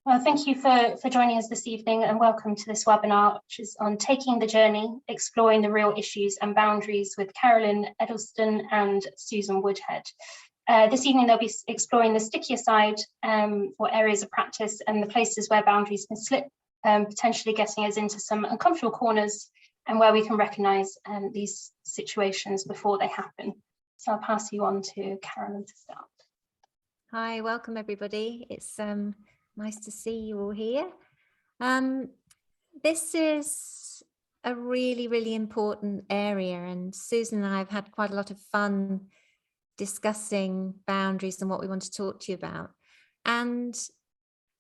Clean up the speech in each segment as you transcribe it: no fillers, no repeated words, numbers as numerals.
Well, thank you for joining us this evening, and welcome to this webinar, which is on Taking the Journey, Exploring the Real Issues and Boundaries with Carolyn, Eddleston and Susan Woodhead. This evening they'll be exploring the stickier side for areas of practice and the places where boundaries can slip, potentially getting us into some uncomfortable corners and where we can recognise these situations before they happen. So I'll pass you on to Carolyn to start. Hi, welcome everybody. It's nice to see you all here. This is a really important area, and Susan and I have had quite a lot of fun discussing boundaries and what we want to talk to you about. And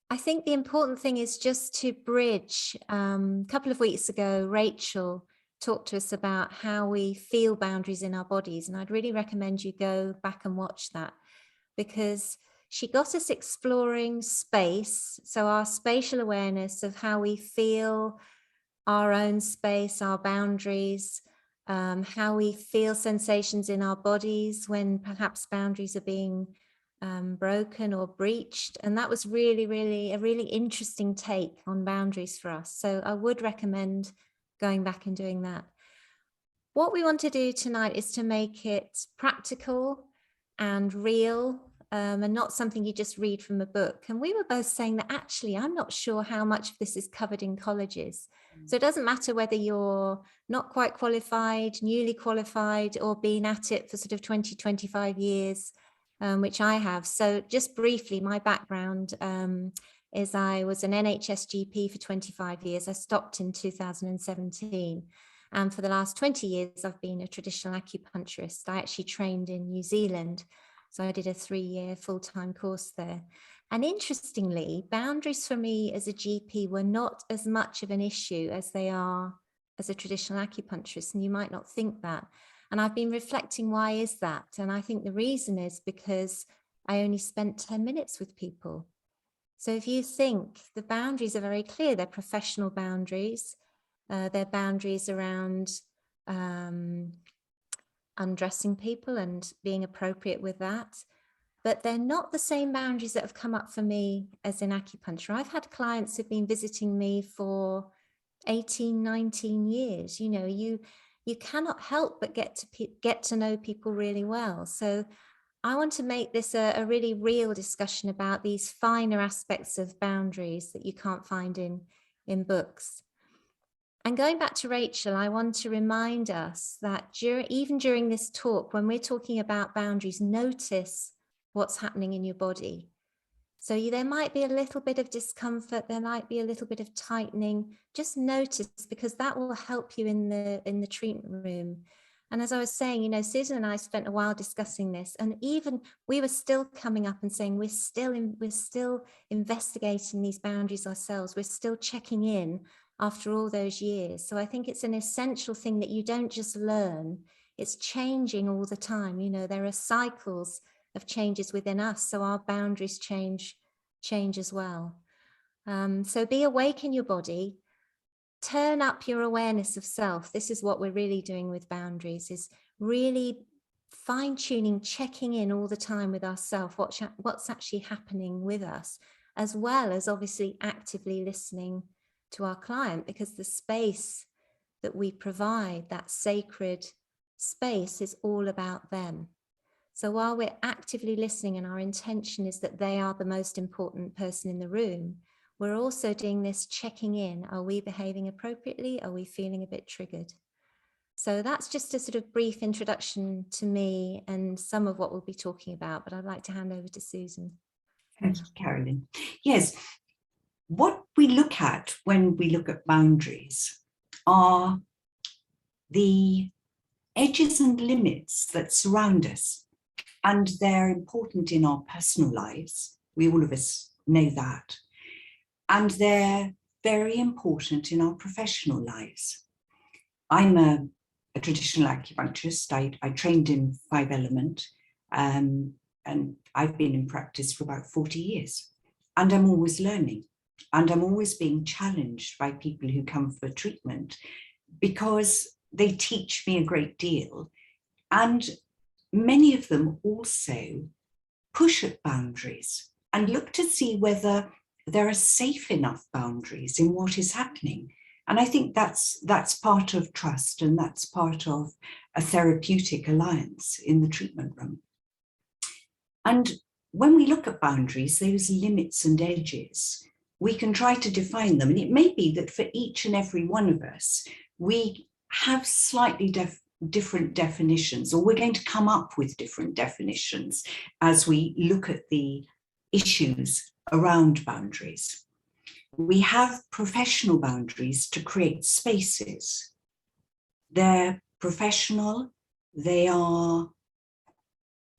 I think the important thing is just to bridge. A couple of weeks ago, Rachel talked to us about how we feel boundaries in our bodies, and I'd really recommend you go back and watch that, because she got us exploring space, so our spatial awareness of how we feel our own space, our boundaries, how we feel sensations in our bodies when perhaps boundaries are being broken or breached. And that was really a really interesting take on boundaries for us. So I would recommend going back and doing that. What we want to do tonight is to make it practical and real, and not something you just read from a book. And we were both saying that actually, I'm not sure how much of this is covered in colleges. So it doesn't matter whether you're not quite qualified, newly qualified, or been at it for sort of 20, 25 years, which I have. So just briefly, my background is I was an NHS GP for 25 years. I stopped in 2017. And for the last 20 years, I've been a traditional acupuncturist. I actually trained in New Zealand. So I did a 3-year full-time course there. And interestingly, boundaries for me as a GP were not as much of an issue as they are as a traditional acupuncturist. And you might not think that. And I've been reflecting, why is that? And I think the reason is because I only spent 10 minutes with people. So if you think, the boundaries are very clear, they're professional boundaries, they're boundaries around undressing people and being appropriate with that. But they're not the same boundaries that have come up for me as in acupuncture. I've had clients who've been visiting me for 18, 19 years. You know, you cannot help but get to know people really well. So I want to make this a really real discussion about these finer aspects of boundaries that you can't find in books. And going back to Rachel, I want to remind us that even during this talk, when we're talking about boundaries, notice what's happening in your body. So there might be a little bit of discomfort, there might be a little bit of tightening. Just notice, because that will help you in the treatment room. And as I was saying, you know, Susan and I spent a while discussing this, and even we were still coming up and saying we're still investigating these boundaries ourselves. We're still checking in after all those years. So I think it's an essential thing that you don't just learn, it's changing all the time. You know, there are cycles of changes within us, so our boundaries change as well. So be awake in your body, turn up your awareness of self. This is what we're really doing with boundaries, is really fine-tuning, checking in all the time with ourselves, what's actually happening with us, as well as obviously actively listening to our client, because the space that we provide, that sacred space, is all about them. So while we're actively listening and our intention is that they are the most important person in the room, we're also doing this checking in. Are we behaving appropriately? Are we feeling a bit triggered? So that's just a sort of brief introduction to me and some of what we'll be talking about, but I'd like to hand over to Susan. Thank you, Carolyn. Yes. What we look at when we look at boundaries are the edges and limits that surround us, and they're important in our personal lives. All of us know that. And they're very important in our professional lives. I'm a traditional acupuncturist. I trained in 5-element, and I've been in practice for about 40 years. And I'm always learning. And I'm always being challenged by people who come for treatment, because they teach me a great deal. And many of them also push at boundaries and look to see whether there are safe enough boundaries in what is happening. And I think that's part of trust, and that's part of a therapeutic alliance in the treatment room. And when we look at boundaries, those limits and edges, we can try to define them. And it may be that for each and every one of us, we have slightly different definitions, or we're going to come up with different definitions as we look at the issues around boundaries. We have professional boundaries to create spaces. They're professional, they are,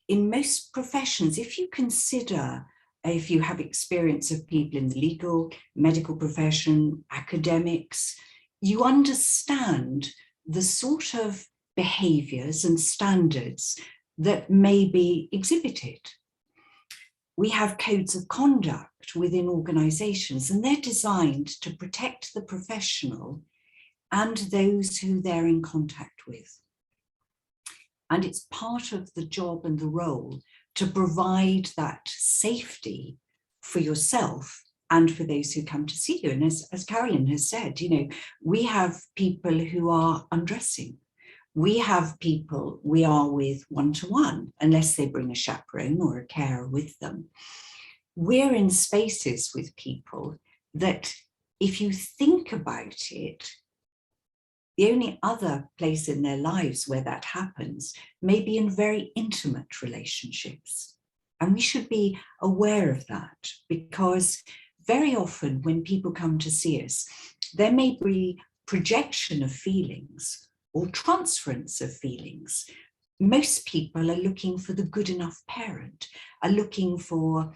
in most professions, if you consider, if you have experience of people in the legal, medical profession, academics, you understand the sort of behaviours and standards that may be exhibited. We have codes of conduct within organisations, and they're designed to protect the professional and those who they're in contact with. And it's part of the job and the role to provide that safety for yourself and for those who come to see you. And as Carolyn has said, you know, we have people who are undressing. We have people we are with one-to-one, unless they bring a chaperone or a carer with them. We're in spaces with people that, if you think about it, the only other place in their lives where that happens may be in very intimate relationships. And we should be aware of that, because very often when people come to see us, there may be projection of feelings or transference of feelings. Most people are looking for the good enough parent, are looking for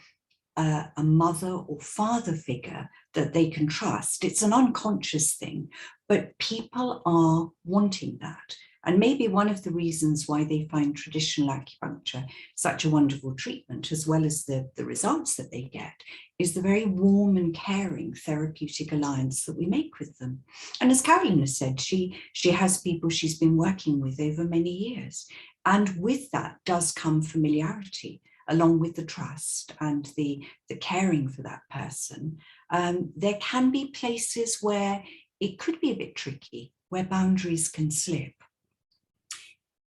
a mother or father figure that they can trust. It's an unconscious thing, but people are wanting that. And maybe one of the reasons why they find traditional acupuncture such a wonderful treatment, as well as the results that they get, is the very warm and caring therapeutic alliance that we make with them. And as Carolyn has said, she has people she's been working with over many years. And with that does come familiarity, along with the trust and the caring for that person. There can be places where it could be a bit tricky, where boundaries can slip.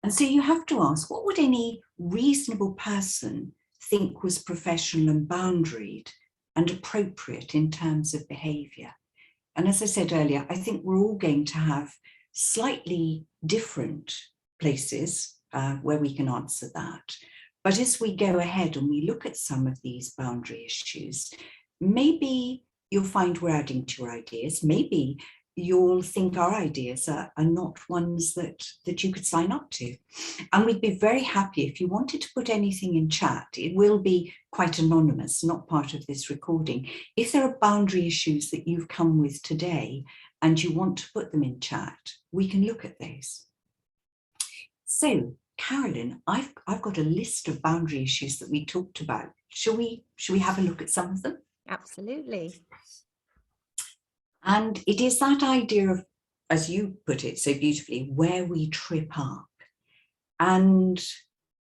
And so you have to ask, what would any reasonable person think was professional and boundaried and appropriate in terms of behaviour? And as I said earlier, I think we're all going to have slightly different places where we can answer that. But as we go ahead and we look at some of these boundary issues, maybe you'll find we're adding to your ideas. Maybe you'll think our ideas are not ones that you could sign up to. And we'd be very happy if you wanted to put anything in chat. It will be quite anonymous, not part of this recording. If there are boundary issues that you've come with today and you want to put them in chat, we can look at those. So, Carolyn, I've got a list of boundary issues that we talked about. Shall we have a look at some of them? Absolutely. And it is that idea of, as you put it so beautifully, where we trip up. And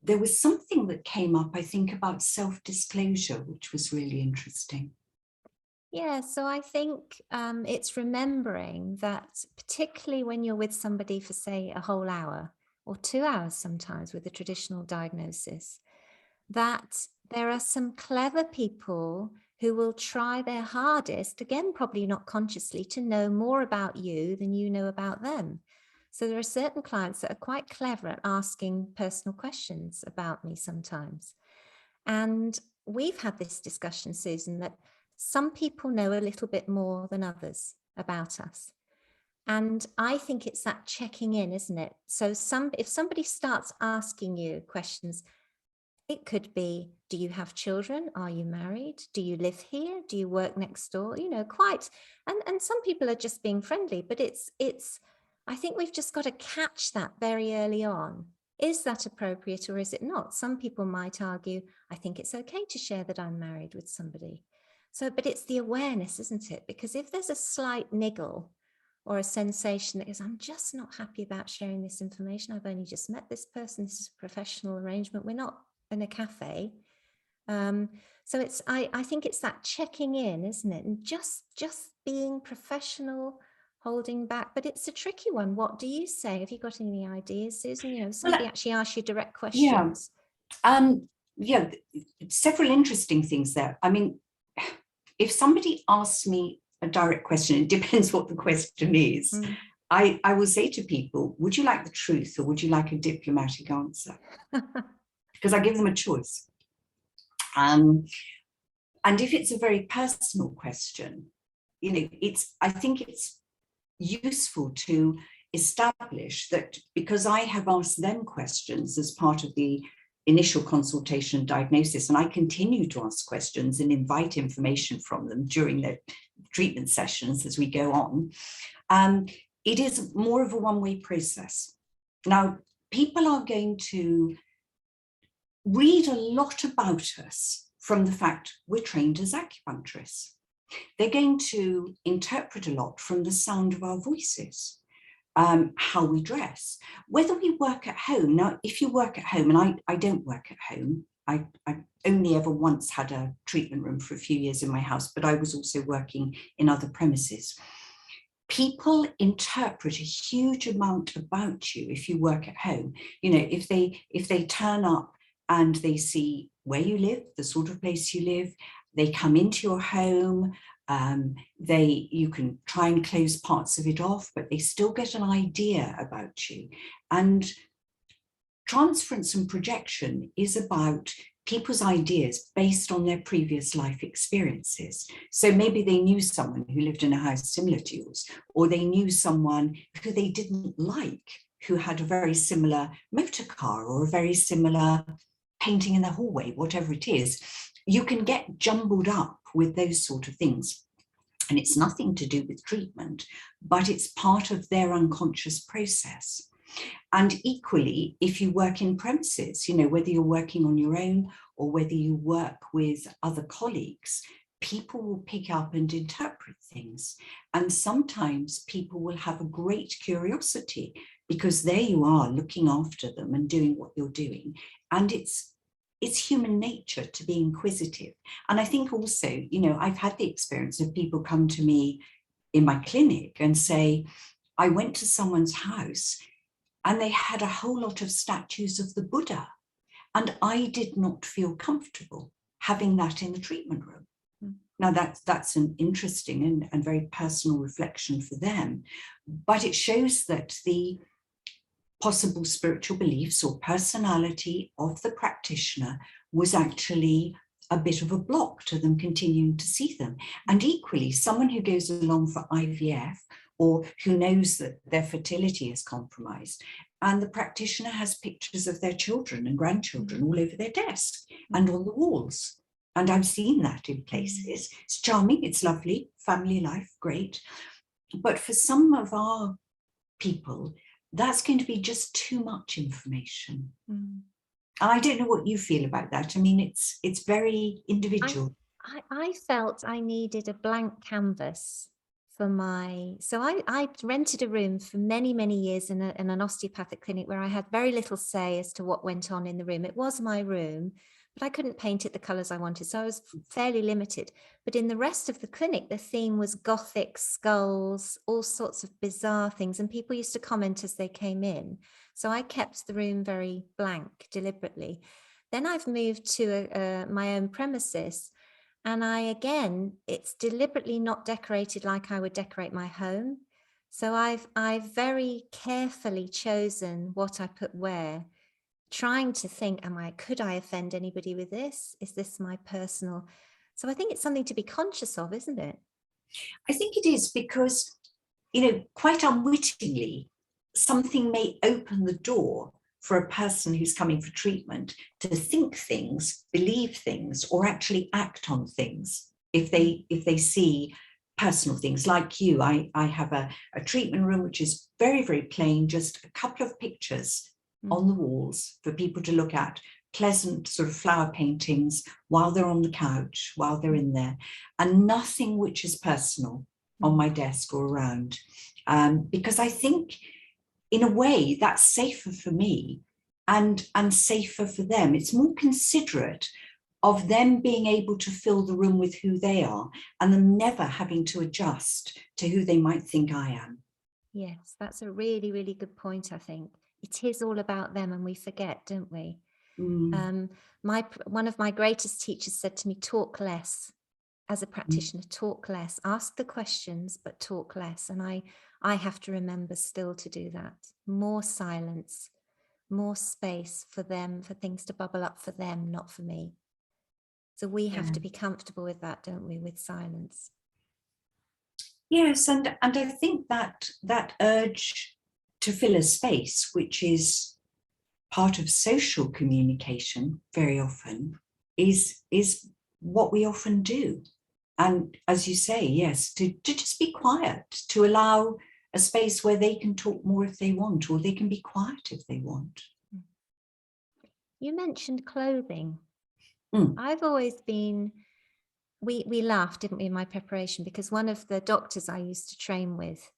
there was something that came up, I think, about self-disclosure, which was really interesting. Yeah, so I think it's remembering that, particularly when you're with somebody for, say, a whole hour or 2 hours sometimes with a traditional diagnosis, that there are some clever people who will try their hardest, again, probably not consciously, to know more about you than you know about them. So there are certain clients that are quite clever at asking personal questions about me sometimes. And we've had this discussion, Susan, that some people know a little bit more than others about us. And I think it's that checking in, isn't it? So if somebody starts asking you questions, it could be, do you have children? Are you married? Do you live here? Do you work next door? You know, quite. And some people are just being friendly, but it's. I think we've just got to catch that very early on. Is that appropriate or is it not? Some people might argue, I think it's okay to share that I'm married with somebody. So, but it's the awareness, isn't it? Because if there's a slight niggle or a sensation that is, I'm just not happy about sharing this information. I've only just met this person. This is a professional arrangement. We're not in a cafe. So it's, I think it's that checking in, isn't it? And just being professional, holding back. But it's a tricky one. What do you say? Have you got any ideas, Susan? You know, somebody actually asks you direct questions. Yeah, several interesting things there. I mean, if somebody asks me a direct question, it depends what the question is. I will say to people, would you like the truth or would you like a diplomatic answer? Because I give them a choice. And if it's a very personal question, you know, I think it's useful to establish that because I have asked them questions as part of the initial consultation and diagnosis, and I continue to ask questions and invite information from them during their treatment sessions as we go on, it is more of a one-way process. Now, people are going to read a lot about us from the fact we're trained as acupuncturists. They're going to interpret a lot from the sound of our voices, how we dress, whether we work at home. Now, if you work at home, and I don't work at home, I only ever once had a treatment room for a few years in my house, but I was also working in other premises. People interpret a huge amount about you if you work at home. You know, if they turn up and they see where you live, the sort of place you live, they come into your home, you can try and close parts of it off, but they still get an idea about you. And transference and projection is about people's ideas based on their previous life experiences. So maybe they knew someone who lived in a house similar to yours, or they knew someone who they didn't like, who had a very similar motor car or a very similar painting in the hallway, whatever it is. You can get jumbled up with those sort of things. And it's nothing to do with treatment, but it's part of their unconscious process. And equally, if you work in premises, you know, whether you're working on your own or whether you work with other colleagues, people will pick up and interpret things. And sometimes people will have a great curiosity because there you are looking after them and doing what you're doing. And it's human nature to be inquisitive. And I think also, you know, I've had the experience of people come to me in my clinic and say, I went to someone's house and they had a whole lot of statues of the Buddha. And I did not feel comfortable having that in the treatment room. Now that's an interesting and very personal reflection for them, but it shows that the possible spiritual beliefs or personality of the practitioner was actually a bit of a block to them continuing to see them. And equally, someone who goes along for IVF or who knows that their fertility is compromised, and the practitioner has pictures of their children and grandchildren all over their desk and on the walls. And I've seen that in places. It's charming, it's lovely, family life, great. But for some of our people, that's going to be just too much information. And I don't know what you feel about that. I mean, it's very individual. I felt I needed a blank canvas for so I rented a room for many, many years in an osteopathic clinic where I had very little say as to what went on in the room. It was my room, but I couldn't paint it the colours I wanted, so I was fairly limited. But in the rest of the clinic, the theme was Gothic skulls, all sorts of bizarre things, and people used to comment as they came in. So I kept the room very blank deliberately. Then I've moved to my own premises, and it's deliberately not decorated like I would decorate my home. So I've very carefully chosen what I put where, trying to think, could I offend anybody with this? Is this my personal? So I think it's something to be conscious of, isn't it? I think it is because, you know, quite unwittingly, something may open the door for a person who's coming for treatment to think things, believe things, or actually act on things if they see personal things. Like you, I have a treatment room which is very, very plain, just a couple of pictures on the walls for people to look at, pleasant sort of flower paintings while they're on the couch, while they're in there, and nothing which is personal on my desk or around. Because I think in a way that's safer for me and safer for them. It's more considerate of them being able to fill the room with who they are and them never having to adjust to who they might think I am. Yes, that's a really, really good point, I think. It is all about them, and we forget, don't we? Mm. One of my greatest teachers said to me, talk less. As a practitioner, talk less, ask the questions, but talk less. And I have to remember still to do that. More silence, more space for them, for things to bubble up for them, not for me. So we have to be comfortable with that, don't we, with silence? Yes, and I think that urge to fill a space, which is part of social communication very often, is what we often do. And as you say, yes, to just be quiet, to allow a space where they can talk more if they want, or they can be quiet if they want. You mentioned clothing. Mm. I've always been, we laughed, didn't we, in my preparation, because one of the doctors I used to train with,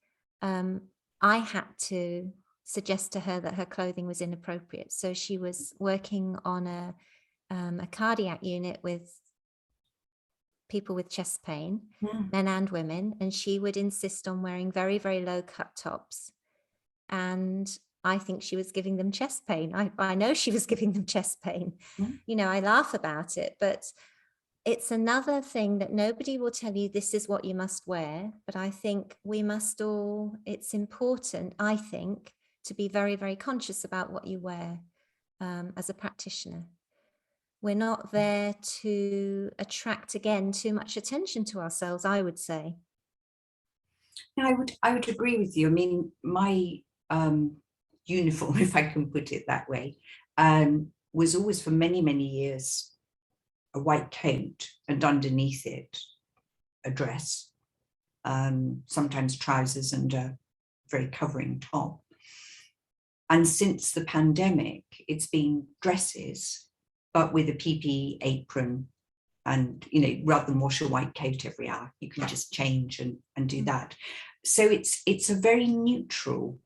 I had to suggest to her that her clothing was inappropriate. So she was working on a cardiac unit with people with chest pain, men and women, and she would insist on wearing very, very low cut tops. And I think she was giving them chest pain. I know she was giving them chest pain. You know, I laugh about it, but it's another thing that nobody will tell you this is what you must wear. But I think we must all, it's important, I think, to be very, very conscious about what you wear as a practitioner. We're not there to attract, again, too much attention to ourselves, I would say. I would agree with you. I mean, my uniform, if I can put it that way, was always for many, many years a white coat, and underneath it a dress, sometimes trousers and a very covering top. And since the pandemic, it's been dresses, but with a PPE apron. And, you know, rather than wash a white coat every hour, you can just change and do that. So it's a very neutral,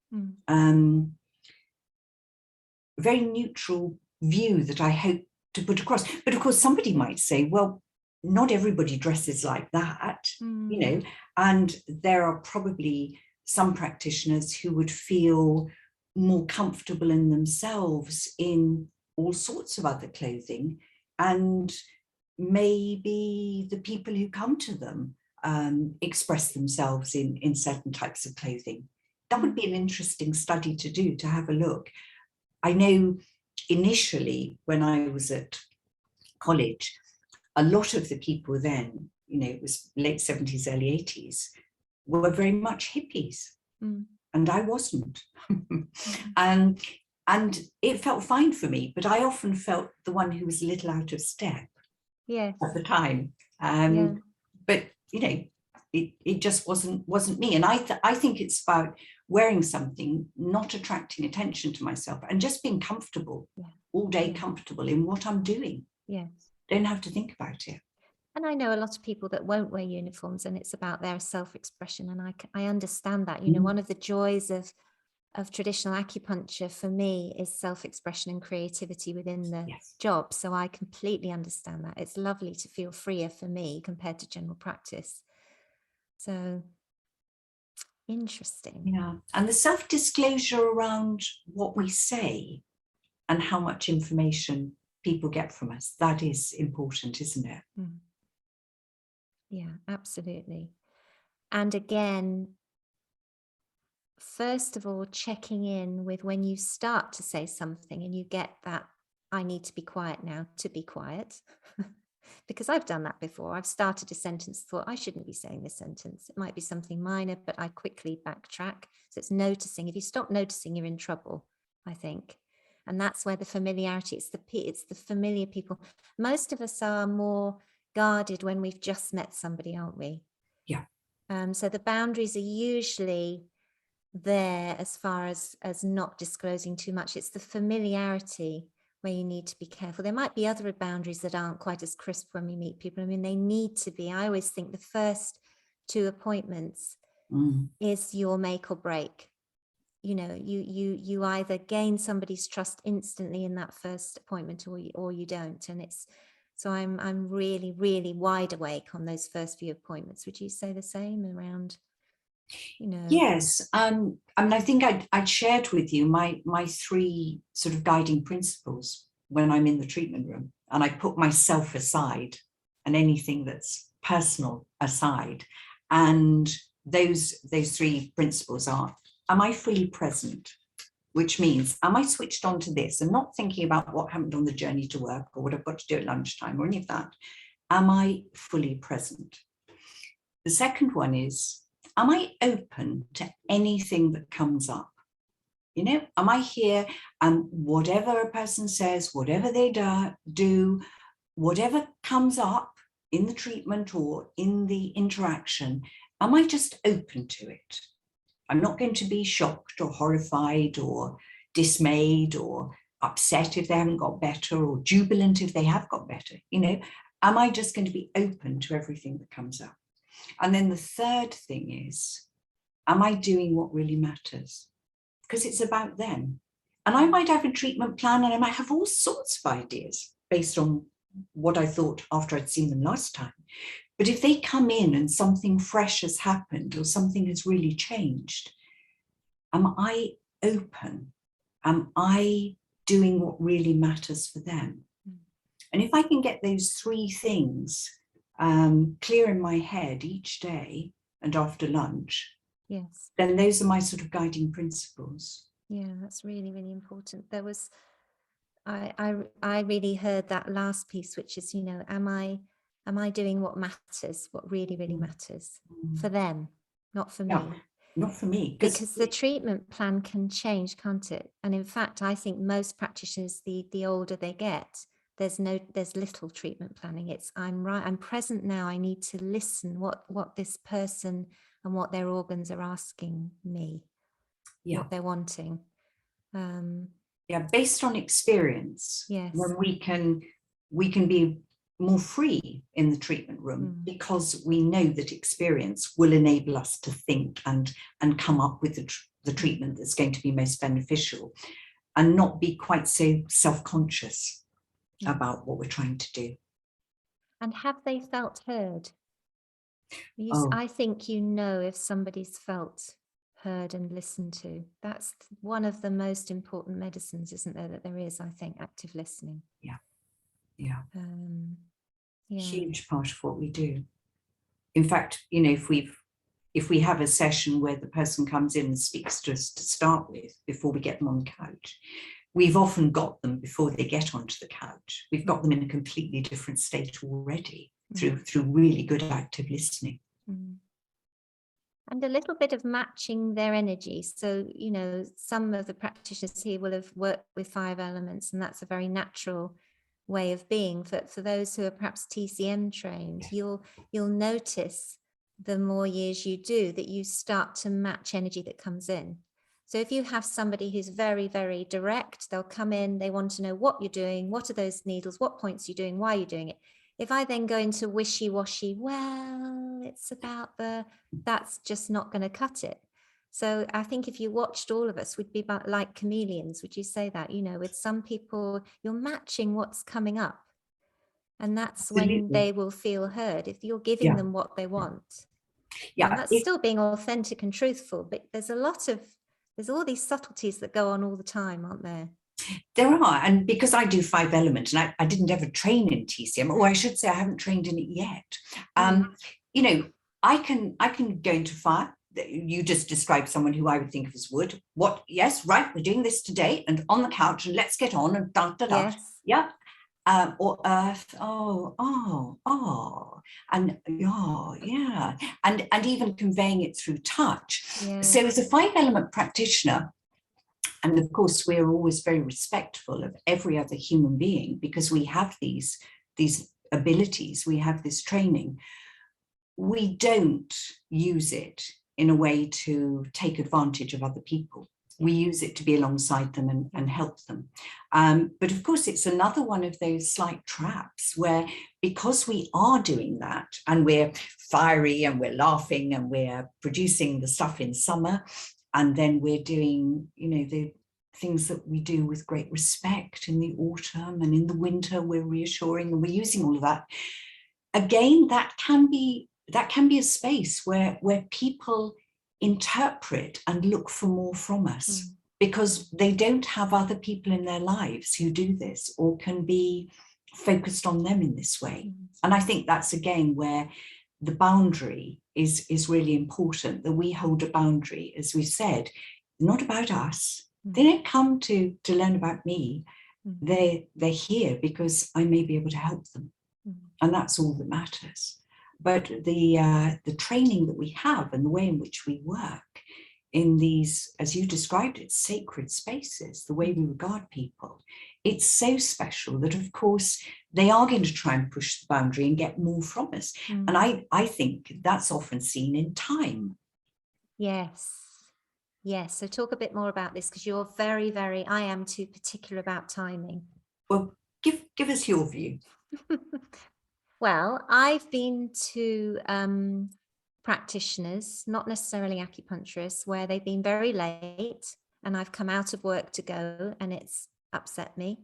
very neutral view that I hope to put across. But of course, somebody might say, well, not everybody dresses like that, you know, and there are probably some practitioners who would feel more comfortable in themselves in all sorts of other clothing, and maybe the people who come to them express themselves in certain types of clothing. That would be an interesting study to do, to have a look. I know initially when I was at college, a lot of the people then, you know, it was late 70s, early 80s, were very much hippies. And I wasn't. And it felt fine for me, but I often felt the one who was a little out of step at the time. But, you know, it just wasn't me. And I think it's about wearing something, not attracting attention to myself, and just being comfortable, all day comfortable in what I'm doing. Don't have to think about it. And I know a lot of people that won't wear uniforms, and it's about their self-expression. And I understand that. You know, one of the joys of traditional acupuncture for me is self-expression and creativity within the job. So I completely understand that. It's lovely to feel freer for me compared to general practice. So interesting. Yeah. And the self-disclosure around what we say and how much information people get from us, that is important, isn't it? Yeah, absolutely. And again, first of all, checking in with when you start to say something and you get that, I need to be quiet now, to be quiet. Because I've done that before. I've started a sentence, thought I shouldn't be saying this sentence. It might be something minor, but I quickly backtrack. So it's noticing. If you stop noticing, you're in trouble, I think. And that's where the familiarity, it's the familiar people. Most of us are more guarded when we've just met somebody, aren't we? Yeah. So the boundaries are usually there as far as not disclosing too much. It's the familiarity where you need to be careful. There might be other boundaries that aren't quite as crisp when we meet people. I mean, they need to be. I always think the first 2 appointments is your make or break. You know, you either gain somebody's trust instantly in that first appointment or you don't. And it's So I'm really, really wide awake on those first few appointments. Would you say the same around, you know? Yes. I mean, I think I'd shared with you my 3 sort of guiding principles when I'm in the treatment room, and I put myself aside and anything that's personal aside. And those 3 principles are: am I fully present? Which means, am I switched on to this and not thinking about what happened on the journey to work or what I've got to do at lunchtime or any of that? Am I fully present? The second one is, am I open to anything that comes up? You know, am I here and whatever a person says, whatever they do, whatever comes up in the treatment or in the interaction, am I just open to it? I'm not going to be shocked or horrified or dismayed or upset if they haven't got better, or jubilant if they have got better. You know, am I just going to be open to everything that comes up? And then the third thing is, am I doing what really matters? Because it's about them. And I might have a treatment plan and I might have all sorts of ideas based on what I thought after I'd seen them last time. But if they come in and something fresh has happened or something has really changed, am I open? Am I doing what really matters for them? And if I can get those 3 things clear in my head each day and after lunch, Yes, then those are my sort of guiding principles. yeah, that's really, really important. There was, I really heard that last piece, which is, you know, am I doing what matters, what really, really matters for them, not for me? Yeah, not for me. Because the treatment plan can change, can't it? And in fact, I think most practitioners, the older they get, there's little treatment planning. It's I'm present now. I need to listen what this person and what their organs are asking me, what they're wanting. Yeah, based on experience. Yes. When we can be more free in the treatment room because we know that experience will enable us to think and come up with the treatment that's going to be most beneficial, and not be quite so self-conscious about what we're trying to do. And have they felt heard? Oh. I think, you know, if somebody's felt heard and listened to, that's one of the most important medicines, isn't there, that there is, I think, active listening. Yeah. Huge part of what we do. In fact, you know, if we have a session where the person comes in and speaks to us to start with, before we get them on the couch, we've often got them before they get onto the couch. We've got them in a completely different state already through really good active listening. And a little bit of matching their energy. So, you know, some of the practitioners here will have worked with 5 elements, and that's a very natural way of being. For those who are perhaps TCM trained, you'll notice the more years you do that you start to match energy that comes in. So if you have somebody who's very, very direct, they'll come in, they want to know what you're doing, what are those needles, what points you're doing, why you're doing it. If I then go into wishy-washy, well, it's about that's just not going to cut it. So I think if you watched all of us, we'd be like chameleons. Would you say that? You know, with some people, you're matching what's coming up. And that's Absolutely. when they will feel heard, if you're giving them what they want. Yeah. And that's still being authentic and truthful, but there's all these subtleties that go on all the time, aren't there? There are, and because I do 5 element, and I didn't ever train in TCM, or I should say I haven't trained in it yet. You know, I can go into fire. You just described someone who I would think of as wood. What? Yes, right. We're doing this today, and on the couch, and let's get on, and da da da. Yes. Yeah. Or earth. And yeah, and even conveying it through touch. Yes. So as a 5 element practitioner. And of course, we're always very respectful of every other human being because we have these abilities, we have this training. We don't use it in a way to take advantage of other people. We use it to be alongside them and help them. But of course, it's another one of those slight traps where, because we are doing that and we're fiery and we're laughing and we're producing the stuff in summer, and then we're doing, you know, the things that we do with great respect in the autumn, and in the winter we're reassuring and we're using all of that. Again, that can be a space where people interpret and look for more from us because they don't have other people in their lives who do this or can be focused on them in this way. And I think that's again where the boundary is really important, that we hold a boundary, as we said, not about us. They don't come to learn about me. They're here because I may be able to help them. And that's all that matters. But the training that we have and the way in which we work in these, as you described it, sacred spaces, the way we regard people, it's so special that, of course, they are going to try and push the boundary and get more from us. And I think that's often seen in time. Yes. Yes. So talk a bit more about this, because you're very, very, I am too particular about timing. Well, give us your view. Well, I've been to practitioners, not necessarily acupuncturists, where they've been very late and I've come out of work to go and it's upset me.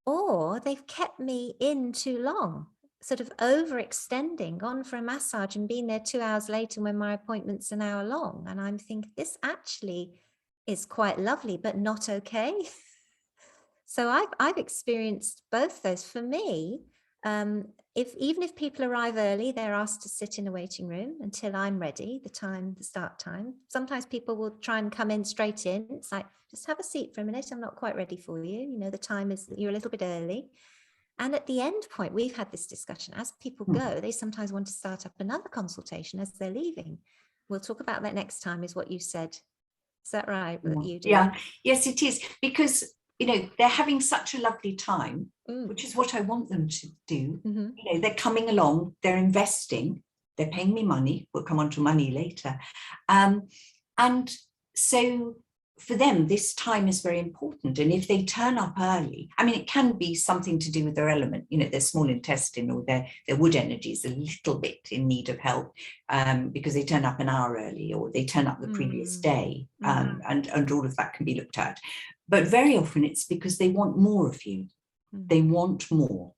Or they've kept me in too long, sort of overextending, gone for a massage and been there 2 hours later when my appointment's an hour long. And I'm thinking, this actually is quite lovely, but not okay. So I've experienced both those. For me, even if people arrive early, they're asked to sit in a waiting room until I'm ready, the start time. Sometimes people will try and come in straight in. It's like, just have a seat for a minute. I'm not quite ready for you. You know, the time is, you're a little bit early. And at the end point, we've had this discussion. As people go, they sometimes want to start up another consultation as they're leaving. We'll talk about that next time, is what you said. Is that right? That you do? Yeah, yes, it is. Because, you know, they're having such a lovely time, which is what I want them to do. You know, they're coming along, they're investing, they're paying me money. We'll come on to money later. And so for them, this time is very important. And if they turn up early, I mean, it can be something to do with their element, you know, their small intestine or their wood energy is a little bit in need of help because they turn up an hour early or they turn up the previous day, and all of that can be looked at. But very often it's because they want more of you. They want more.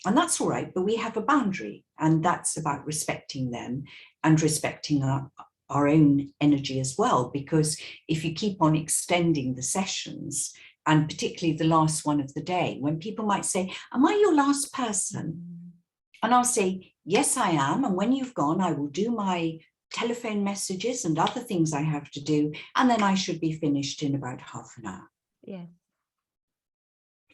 And that's all right, but we have a boundary, and that's about respecting them and respecting our own energy as well, because if you keep on extending the sessions, and particularly the last one of the day, when people might say, am I your last person? And I'll say, yes, I am. And when you've gone, I will do my telephone messages and other things I have to do. And then I should be finished in about half an hour. Yeah.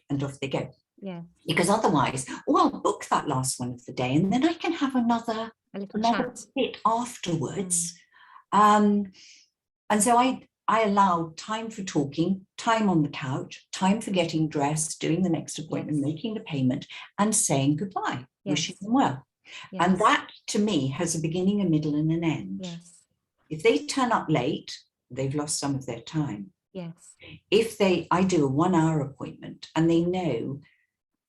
And off they go. Yeah. Because otherwise, I'll book that last one of the day and then I can have another bit afterwards. And so I allow time for talking, time on the couch, time for getting dressed, doing the next appointment, making the payment, and saying goodbye, wishing them well. And that, to me, has a beginning, a middle, and an end. If they turn up late, they've lost some of their time. If I do a 1 hour appointment and they know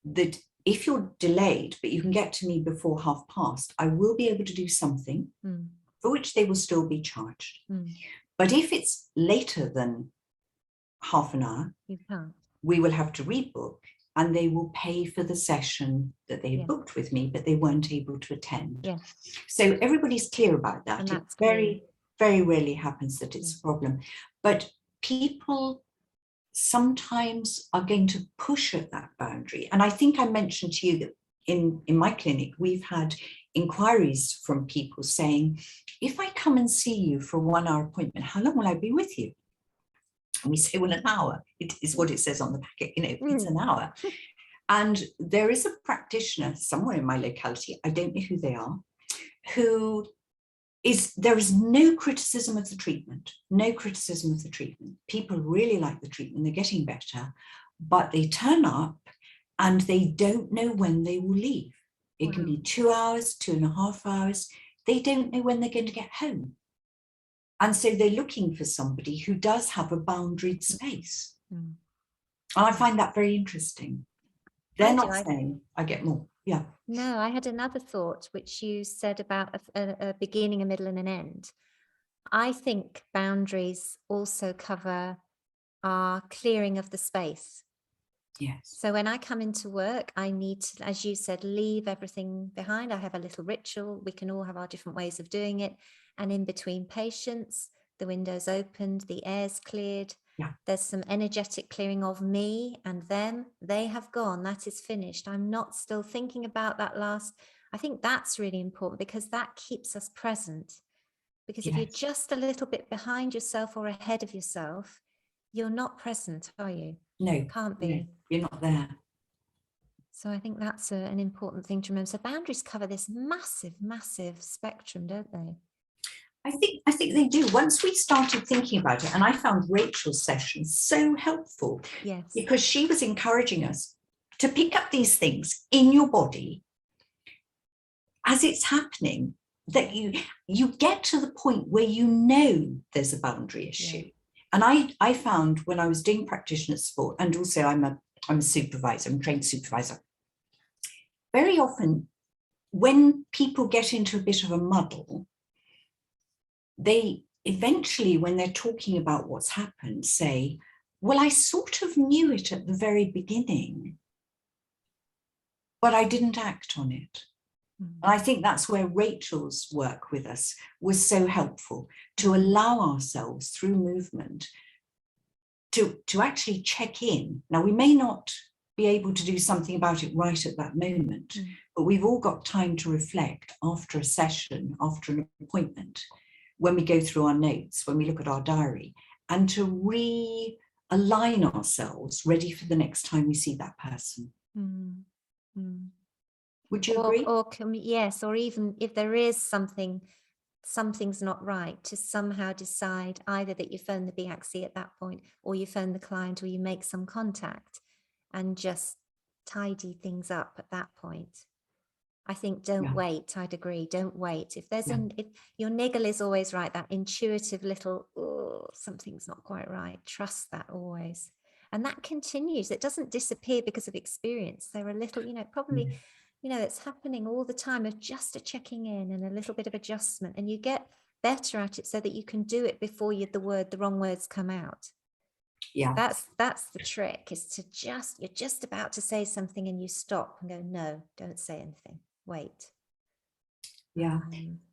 that if you're delayed, but you can get to me before 1:30, I will be able to do something for which they will still be charged. But if it's later than half an hour, we will have to rebook and they will pay for the session that they booked with me, but they weren't able to attend. So everybody's clear about that. It very, very rarely happens that it's a problem. But people sometimes are going to push at that boundary. And I think I mentioned to you that in my clinic, we've had inquiries from people saying, if I come and see you for a 1 hour appointment, how long will I be with you? And we say, well, an hour. It is what it says on the packet, you know, it's an hour. And there is a practitioner somewhere in my locality, I don't know who they are, there is no criticism of the treatment, People really like the treatment, they're getting better, but they turn up and they don't know when they will leave. It can be 2 hours, 2.5 hours. They don't know when they're going to get home. And so they're looking for somebody who does have a boundaried space. And I find that very interesting. They're not saying I get more. Yeah. No, I had another thought, which you said about a beginning, a middle, and an end. I think boundaries also cover are clearing of the space. Yes. So when I come into work, I need to, as you said, leave everything behind. I have a little ritual. We can all have our different ways of doing it. And in between patients, the window's opened, the air's cleared. Yeah. There's some energetic clearing of me and them. They have gone. That is finished. I'm not still thinking about that last. I think that's really important because that keeps us present. Because if you're just a little bit behind yourself or ahead of yourself, you're not present, are you? No. Can't be. No, you're not there. So I think that's an important thing to remember. So boundaries cover this massive, massive spectrum, don't they? I think they do. Once we started thinking about it, and I found Rachel's session so helpful. Yes. Because she was encouraging us to pick up these things in your body as it's happening, that you get to the point where you know there's a boundary issue. Yeah. And I found when I was doing practitioner support, and also I'm a supervisor, I'm a trained supervisor, very often when people get into a bit of a muddle, they eventually, when they're talking about what's happened, say, well, I sort of knew it at the very beginning, but I didn't act on it. And I think that's where Rachel's work with us was so helpful, to allow ourselves through movement to actually check in. Now, we may not be able to do something about it right at that moment, but we've all got time to reflect after a session, after an appointment, when we go through our notes, when we look at our diary, and to realign ourselves ready for the next time we see that person. Would you agree? Yes, or even if there is something's not right, to somehow decide either that you phone the BACC at that point, or you phone the client, or you make some contact and just tidy things up at that point. I think don't wait. I'd agree. Don't wait. If there's if your niggle is always right, that intuitive little, oh, something's not quite right. Trust that always. And that continues. It doesn't disappear because of experience. There are little, probably, it's happening all the time of just a checking in and a little bit of adjustment, and you get better at it so that you can do it before the wrong words come out. Yeah. That's the trick, is to you're just about to say something and you stop and go, no, don't say anything. Wait. Yeah.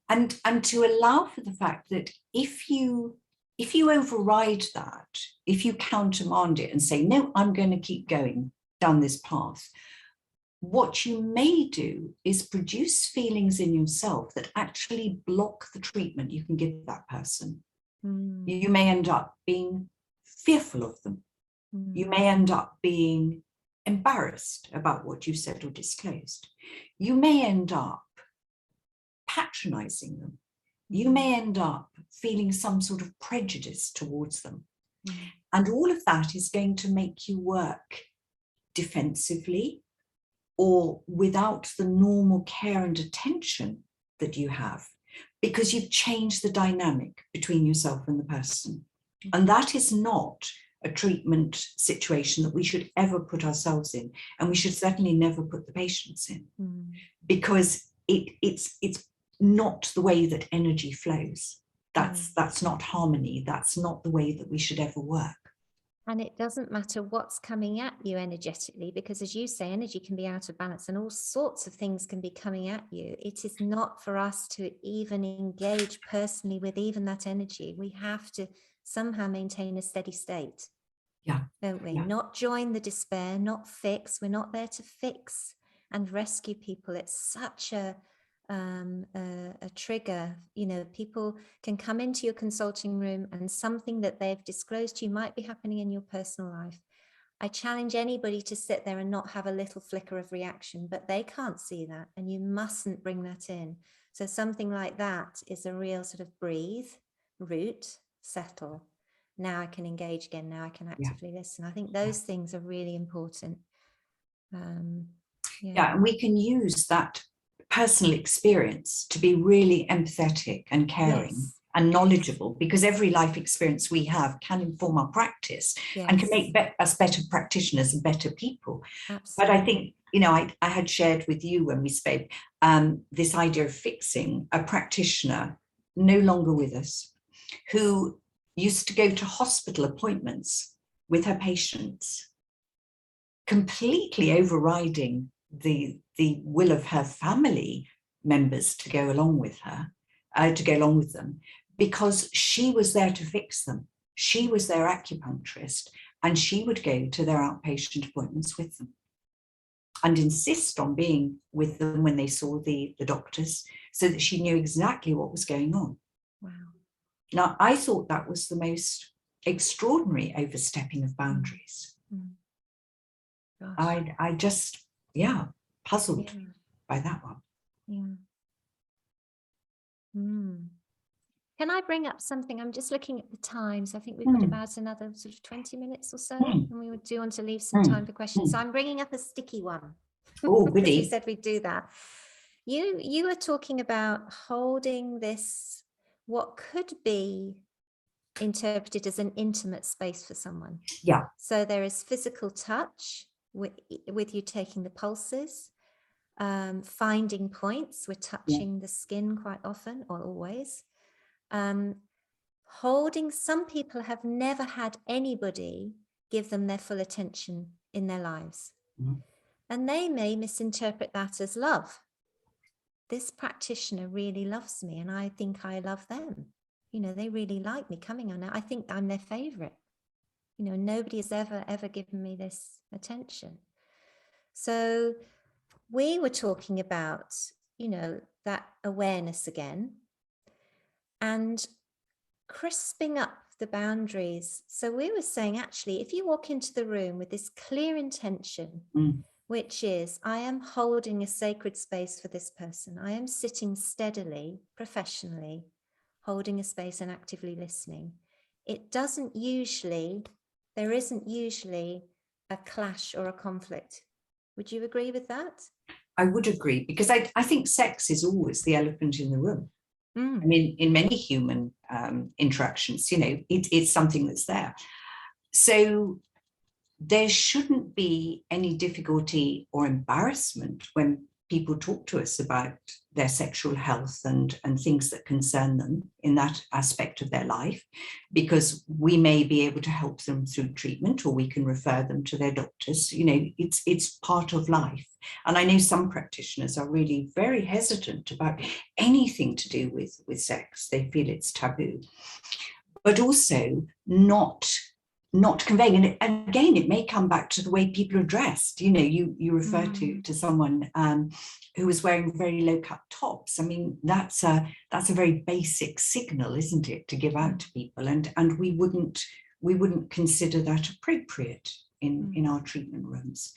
And to allow for the fact that if you override that, if you countermand it and say, no, I'm going to keep going down this path, what you may do is produce feelings in yourself that actually block the treatment you can give that person. You may end up being fearful of them. You may end up being embarrassed about what you said or disclosed. You may end up patronizing them. You may end up feeling some sort of prejudice towards them. And all of that is going to make you work defensively or without the normal care and attention that you have, because you've changed the dynamic between yourself and the person. And that is not a treatment situation that we should ever put ourselves in, and we should certainly never put the patients in, because it's not the way that energy flows. That's not harmony. That's not the way that we should ever work. And it doesn't matter what's coming at you energetically, because as you say, energy can be out of balance and all sorts of things can be coming at you. It is not for us to even engage personally with even that energy. We have to somehow maintain a steady state. Yeah. Don't we? Yeah. Not join the despair, not fix. We're not there to fix and rescue people. It's such a trigger. People can come into your consulting room and something that they've disclosed to you might be happening in your personal life. I challenge anybody to sit there and not have a little flicker of reaction, but they can't see that, and you mustn't bring that in. So something like that is a real sort of breathe, root, settle. Now I can engage again. Now I can actively listen. I think those things are really important. And we can use that personal experience to be really empathetic and caring and knowledgeable, because every life experience we have can inform our practice and can make us better practitioners and better people. Absolutely. But I think, I had shared with you when we spoke this idea of fixing a practitioner no longer with us, who used to go to hospital appointments with her patients, completely overriding the will of her family members to go along with her, to go along with them, because she was there to fix them. She was their acupuncturist, and she would go to their outpatient appointments with them and insist on being with them when they saw the doctors, so that she knew exactly what was going on. Wow. Now, I thought that was the most extraordinary overstepping of boundaries. Gosh. I just, puzzled by that one. Yeah. Can I bring up something? I'm just looking at the times. I think we've got about another sort of 20 minutes or so, and we would do want to leave some time for questions. So I'm bringing up a sticky one. Oh, Because goody. you said we'd do that. You were talking about holding this, what could be interpreted as an intimate space for someone. Yeah. So there is physical touch with you taking the pulses, finding points. We're touching the skin quite often or always. Holding, some people have never had anybody give them their full attention in their lives. And they may misinterpret that as love. This practitioner really loves me, and I think I love them. You know, they really like me coming on. I think I'm their favorite. You know, nobody has ever given me this attention. So we were talking about, you know, that awareness again and crisping up the boundaries. So we were saying, actually, if you walk into the room with this clear intention, which is, I am holding a sacred space for this person. I am sitting steadily, professionally, holding a space and actively listening. There isn't usually a clash or a conflict. Would you agree with that? I would agree, because I think sex is always the elephant in the room. I mean, in many human interactions, you know, it's something that's there. So there shouldn't be any difficulty or embarrassment when people talk to us about their sexual health and things that concern them in that aspect of their life, because we may be able to help them through treatment, or we can refer them to their doctors. You know, it's part of life. And I know some practitioners are really very hesitant about anything to do with sex. They feel it's taboo, but also not conveying. And again, it may come back to the way people are dressed. You know, you refer to someone who was wearing very low cut tops. I mean, that's a very basic signal, isn't it, to give out to people, and we wouldn't consider that appropriate in our treatment rooms.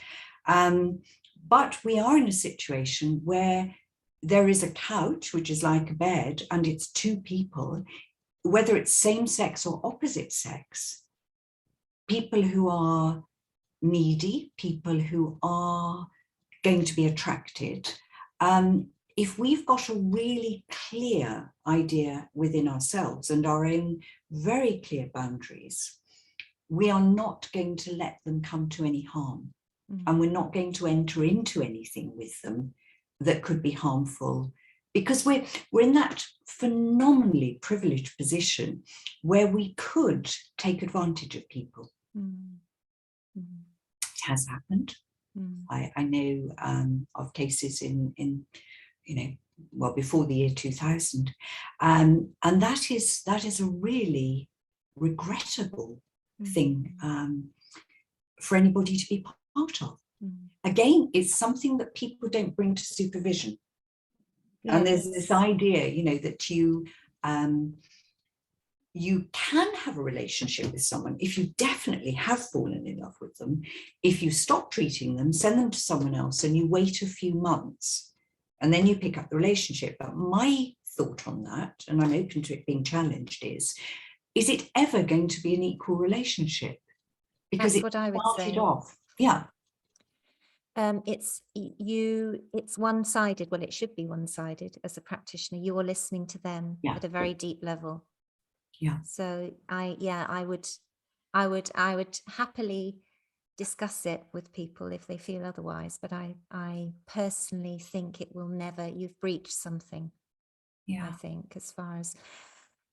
But we are in a situation where there is a couch, which is like a bed, and it's two people, whether it's same sex or opposite sex, people who are needy, people who are going to be attracted. If we've got a really clear idea within ourselves and our own very clear boundaries, we are not going to let them come to any harm. And we're not going to enter into anything with them that could be harmful, because we're in that phenomenally privileged position where we could take advantage of people. It has happened. I know of cases in you know, well, before the year 2000, and that is a really regrettable thing for anybody to be part of. Again, it's something that people don't bring to supervision. Yes. And there's this idea, you know, that you can have a relationship with someone if you definitely have fallen in love with them. If you stop treating them, send them to someone else, and you wait a few months, and then you pick up the relationship. But my thought on that, and I'm open to it being challenged, is it ever going to be an equal relationship? Because that's what I would say. Off. Yeah. It's one-sided. Well, it should be one-sided. As a practitioner, you are listening to them at a very deep level. Yeah. So I would happily discuss it with people if they feel otherwise, but I personally think it will never. You've breached something. Yeah. I think, as far as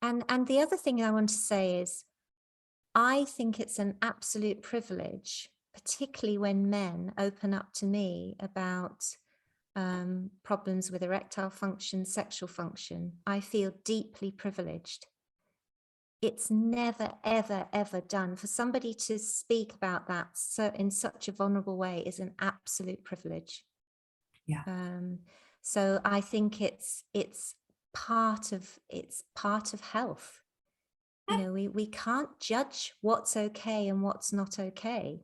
and the other thing I want to say is, I think it's an absolute privilege, particularly when men open up to me about problems with erectile function, sexual function. I feel deeply privileged. It's never, ever, ever done. For somebody to speak about that so in such a vulnerable way is an absolute privilege. Yeah. So I think it's part of health. You know, we can't judge what's okay and what's not okay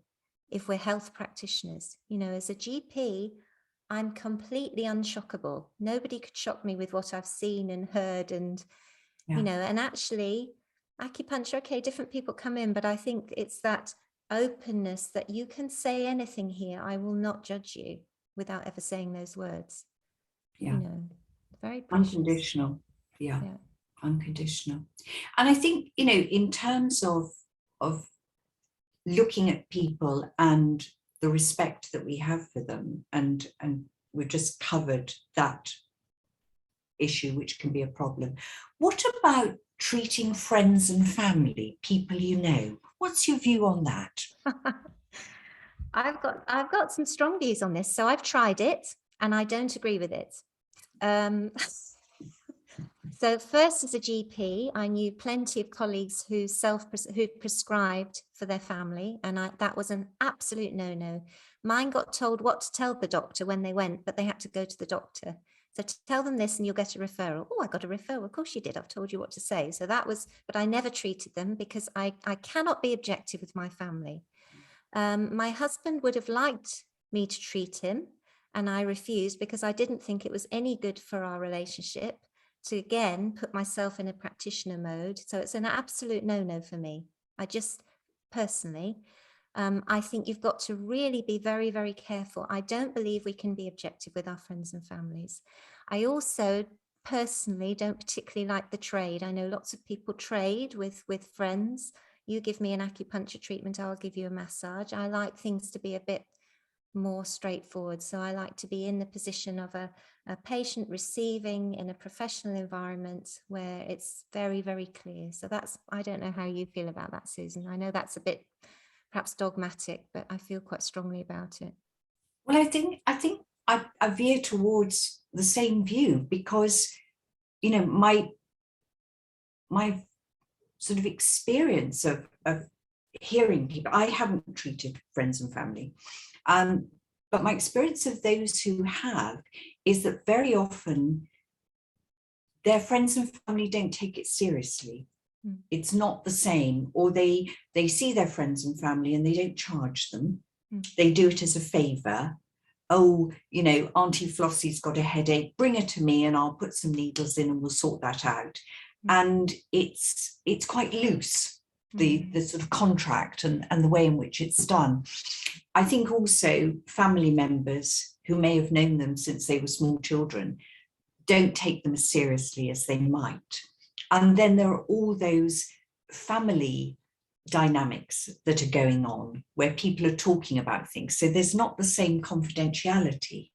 if we're health practitioners. You know, as a GP, I'm completely unshockable. Nobody could shock me with what I've seen and heard, and you know, and actually acupuncture, okay, different people come in, but I think it's that openness that you can say anything here. I will not judge you without ever saying those words. Yeah. You know, very precious. Unconditional. Yeah. Unconditional. And I think, you know, in terms of looking at people and the respect that we have for them, and we've just covered that issue, which can be a problem. What about treating friends and family, people you know? What's your view on that? I've got some strong views on this. So I've tried it and I don't agree with it. So first, as a GP, I knew plenty of colleagues who prescribed for their family, and that was an absolute no-no. Mine got told what to tell the doctor when they went, but they had to go to the doctor. So tell them this and you'll get a referral. Oh, I got a referral. Of course you did. I've told you what to say. So that was, but I never treated them because I cannot be objective with my family. My husband would have liked me to treat him, and I refused because I didn't think it was any good for our relationship to, again, put myself in a practitioner mode. So it's an absolute no-no for me. I just personally, I think you've got to really be very, very careful. I don't believe we can be objective with our friends and families. I also personally don't particularly like the trade. I know lots of people trade with friends. You give me an acupuncture treatment, I'll give you a massage. I like things to be a bit more straightforward. So I like to be in the position of a patient receiving in a professional environment where it's very, very clear. So that's, I don't know how you feel about that, Susan. I know that's a bit perhaps dogmatic, but I feel quite strongly about it. Well, I think I veer towards the same view because, you know, my sort of experience of hearing people, I haven't treated friends and family, but my experience of those who have is that very often their friends and family don't take it seriously. It's not the same, or they see their friends and family and they don't charge them. They do it as a favor. Oh, you know, Auntie Flossie's got a headache, bring her to me and I'll put some needles in and we'll sort that out. And it's quite loose, the sort of contract and the way in which it's done. I think also family members who may have known them since they were small children don't take them as seriously as they might. And then there are all those family dynamics that are going on where people are talking about things. So there's not the same confidentiality.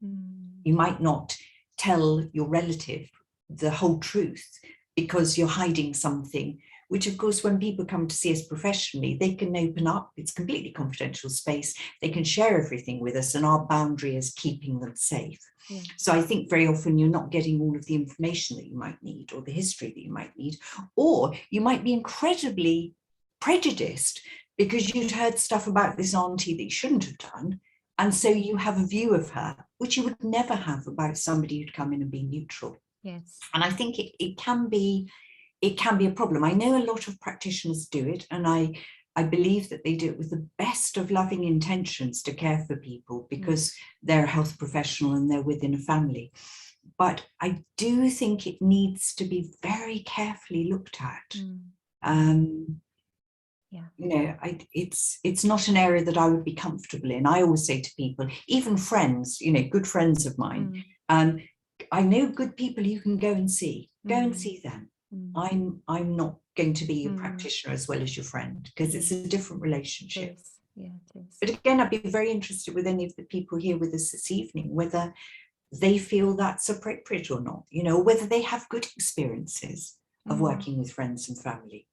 You might not tell your relative the whole truth because you're hiding something, which of course, when people come to see us professionally, they can open up. It's completely confidential space. They can share everything with us and our boundary is keeping them safe. Yeah. So I think very often you're not getting all of the information that you might need or the history that you might need, or you might be incredibly prejudiced because you'd heard stuff about this auntie that you shouldn't have done. And so you have a view of her, which you would never have about somebody who'd come in and be neutral. Yes. And I think it can be a problem. I know a lot of practitioners do it, and I believe that they do it with the best of loving intentions to care for people because they're a health professional and they're within a family. But I do think it needs to be very carefully looked at. You know, it's not an area that I would be comfortable in. I always say to people, even friends, you know, good friends of mine, I know good people you can go and see. Go and see them. I'm not going to be your practitioner as well as your friend because it's a different relationship. It is. Yeah, it is. But again, I'd be very interested with any of the people here with us this evening, whether they feel that's appropriate or not, you know, whether they have good experiences of working with friends and family.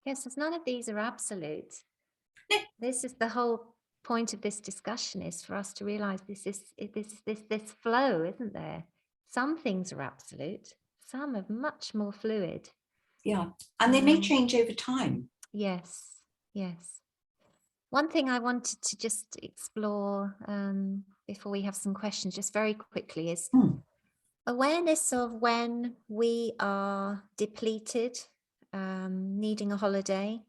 Yes, as none of these are absolute. No. This is the whole point of this discussion, is for us to realize this flow, isn't there? Some things are absolute, some are much more fluid. Yeah, and they may change over time. Yes, yes. One thing I wanted to just explore before we have some questions, just very quickly, is awareness of when we are depleted, needing a holiday,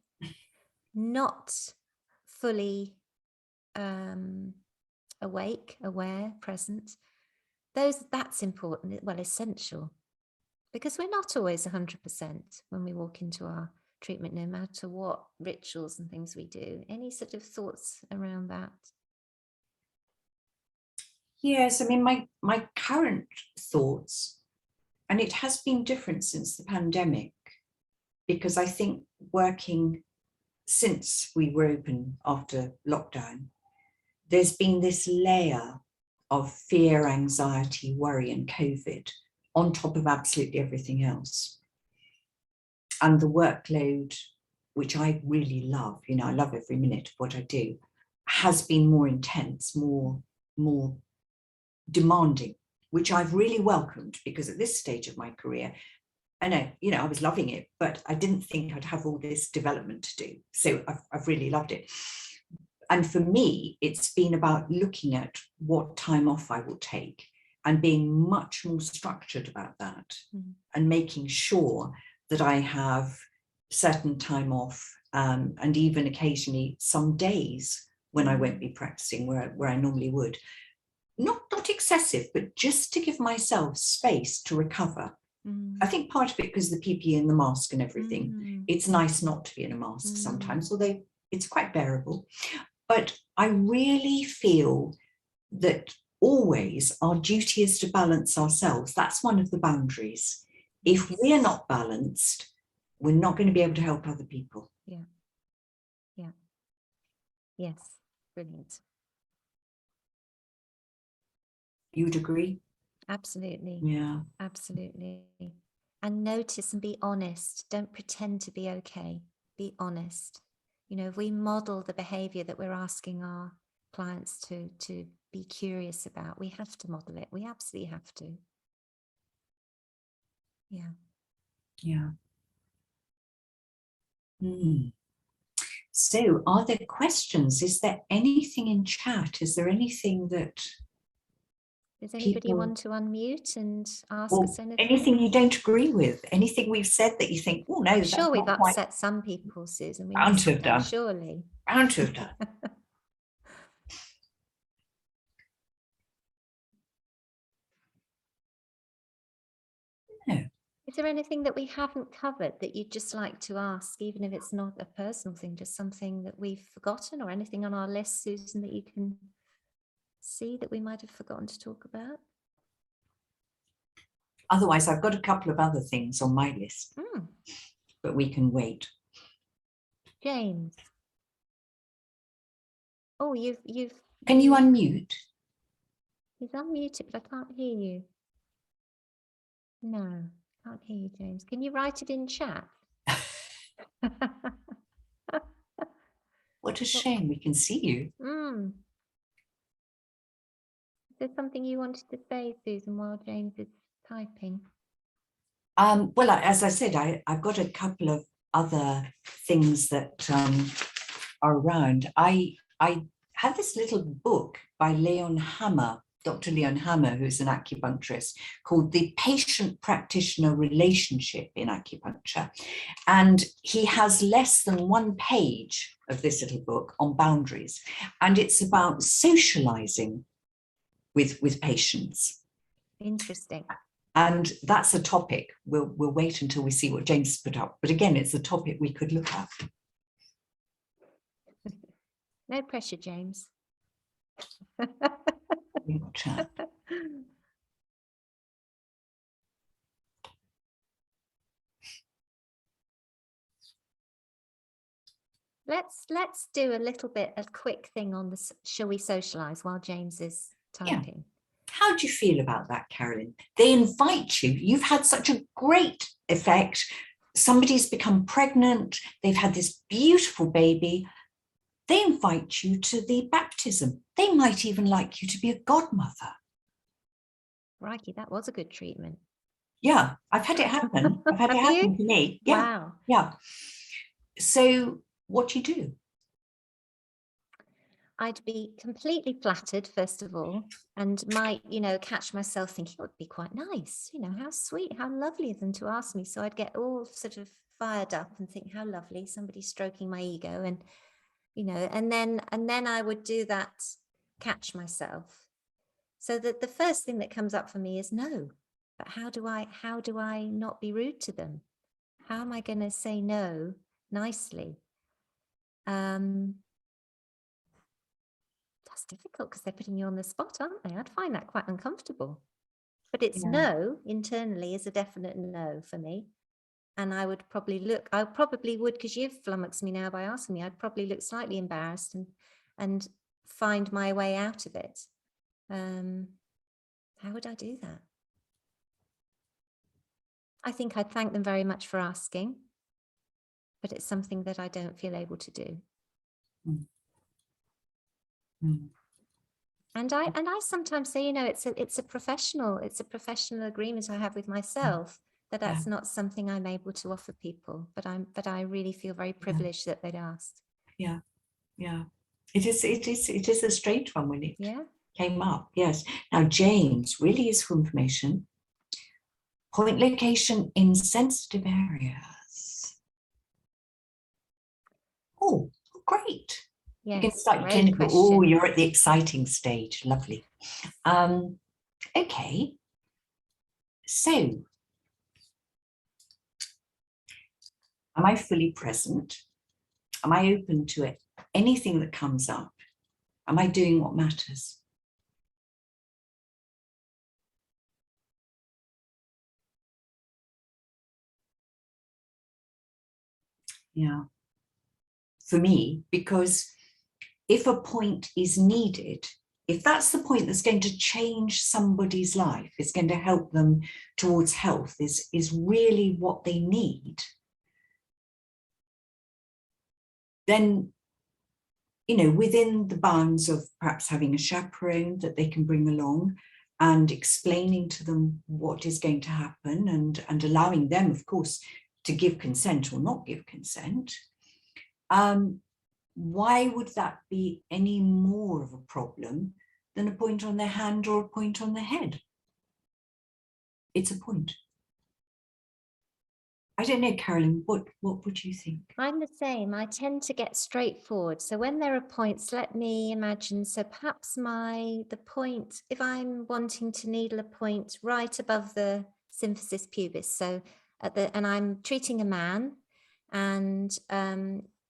not fully awake, aware, present. That's important, well, essential, because we're not always 100% when we walk into our treatment, no matter what rituals and things we do. Any sort of thoughts around that? Yes, I mean, my current thoughts, and it has been different since the pandemic, because I think working since we were open after lockdown, there's been this layer of fear, anxiety, worry, and COVID on top of absolutely everything else. And the workload, which I really love, you know, I love every minute of what I do, has been more intense, more demanding, which I've really welcomed, because at this stage of my career, I know, you know, I was loving it, but I didn't think I'd have all this development to do. So I've really loved it. And for me, it's been about looking at what time off I will take and being much more structured about that, and making sure that I have certain time off, and even occasionally some days when I won't be practicing where I normally would. Not excessive, but just to give myself space to recover. I think part of it because the PPE and the mask and everything, it's nice not to be in a mask sometimes, although it's quite bearable. But I really feel that always our duty is to balance ourselves. That's one of the boundaries. If we're not balanced, we're not going to be able to help other people. Yeah. Yeah. Yes. Brilliant. You would agree? Absolutely. Yeah. Absolutely. And notice and be honest. Don't pretend to be okay. Be honest. You know, if we model the behavior that we're asking our clients to be curious about, we have to model it. We absolutely have to. Yeah. Yeah. So are there questions? Is there anything in chat? Is there anything that does anybody want to unmute and ask us anything? Anything you don't agree with? Anything we've said that you think, oh no, I'm that's sure we've not quite... upset some people, Susan. We Bound must to have done. Surely. Bound to have done. No. Is there anything that we haven't covered that you'd just like to ask, even if it's not a personal thing, just something that we've forgotten, or anything on our list, Susan, that you can see that we might have forgotten to talk about? Otherwise, I've got a couple of other things on my list, but we can wait. James. Oh, you've. Can you unmute? He's unmuted, but I can't hear you. No, can't hear you, James. Can you write it in chat? What a shame, we can see you. Is there something you wanted to say, Susan, while James is typing? Well, as I said, I've got a couple of other things that are around. I had this little book by Leon Hammer, Dr. Leon Hammer, who's an acupuncturist, called The Patient-Practitioner Relationship in Acupuncture. And he has less than one page of this little book on boundaries. And it's about socializing with patients. Interesting. And that's a topic. We'll wait until we see what James put up. But again, it's a topic we could look at. No pressure, James. Let's do a quick thing on the shall we socialize while James is typing. Yeah. How do you feel about that, Carolyn? They invite you. You've had such a great effect somebody's become pregnant, they've had this beautiful baby, they invite you to the baptism. They might even like you to be a godmother. Crikey, that was a good treatment. Yeah, I've had it happen. I've had it Have happen you? to me. Yeah, Wow. yeah. So what do you do? I'd be completely flattered, first of all, and might, catch myself thinking it would be quite nice, how sweet, how lovely of them to ask me. So I'd get all sort of fired up and think, how lovely, somebody stroking my ego, and and then I would do that, catch myself. So that the first thing that comes up for me is no. But how do I not be rude to them? How am I going to say no nicely? That's difficult because they're putting you on the spot, aren't they? I'd find that quite uncomfortable. But it's no, internally is a definite no for me. And I would probably would, because you've flummoxed me now by asking me, I'd probably look slightly embarrassed and find my way out of it. How would I do that? I think I'd thank them very much for asking, but it's something that I don't feel able to do. And I sometimes say, it's a professional agreement I have with myself that that's not something I'm able to offer people, but I really feel very privileged that they'd asked. Yeah. It is a strange one when it came up. Yes. Now, James, really useful information. Point location in sensitive areas. Oh, great. Yes, you can start great clinical. question. Oh, you're at the exciting stage. Lovely. Okay. So, am I fully present? Am I open to it? Anything that comes up? Am I doing what matters? Yeah. For me, because if a point is needed, if that's the point that's going to change somebody's life, it's going to help them towards health, is really what they need, then, within the bounds of perhaps having a chaperone that they can bring along and explaining to them what is going to happen and allowing them, of course, to give consent or not give consent, why would that be any more of a problem than a point on their hand or a point on their head? It's a point. I don't know, Carolyn, what would you think? I'm the same. I tend to get straightforward. So when there are points, let me imagine. So perhaps the point, if I'm wanting to needle a point right above the symphysis pubis, so and I'm treating a man, and